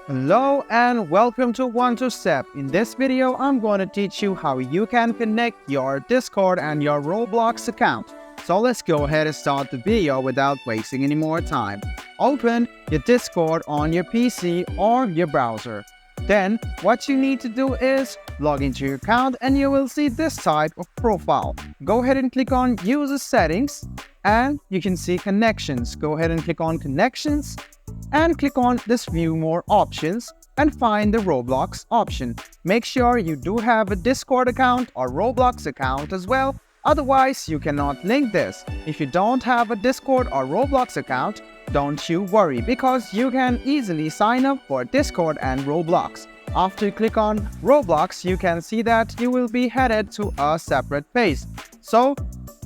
Hello and welcome to One to Step. In this video, I'm going to teach you how you can connect your Discord and your Roblox account. So let's go ahead and start the video without wasting any more time. Open your Discord on your PC or your browser. Then what you need to do is log into your account and you will see this type of profile. Go ahead and click on User Settings and you can see Connections. Go ahead and click on Connections and click on this View More options and find the Roblox option. Make sure you do have a Discord account or Roblox account as well. Otherwise, you cannot link this. If you don't have a Discord or Roblox account, don't you worry because you can easily sign up for Discord and Roblox. After you click on Roblox, you can see that you will be headed to a separate page. So,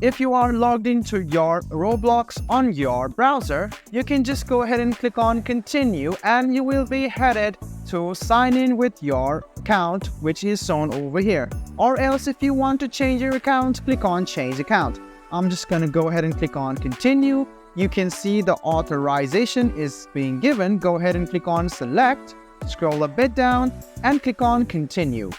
if you are logged into your Roblox on your browser, you can just go ahead and click on Continue and you will be headed to sign in with your account, which is shown over here. Or else if you want to change your account, click on Change Account. I'm just going to go ahead and click on Continue. You can see the authorization is being given. Go ahead and click on Select, scroll a bit down and click on Continue.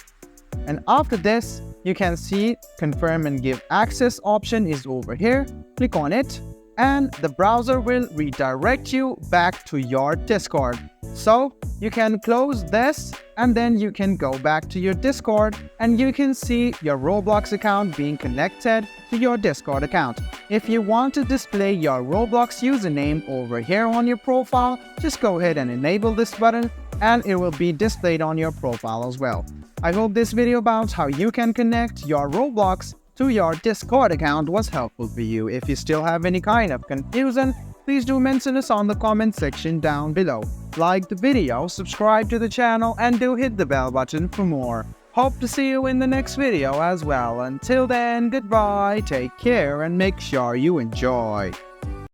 And after this, you can see Confirm and Give Access option is over here. Click on it and the browser will redirect you back to your Discord. So you can close this and then you can go back to your Discord and you can see your Roblox account being connected to your Discord account. If you want to display your Roblox username over here on your profile, just go ahead and enable this button and it will be displayed on your profile as well. I hope this video about how you can connect your Roblox to your Discord account was helpful for you. If you still have any kind of confusion, please do mention us on the comment section down below. Like the video, subscribe to the channel, and do hit the bell button for more. Hope to see you in the next video as well. Until then, goodbye, take care, and make sure you enjoy.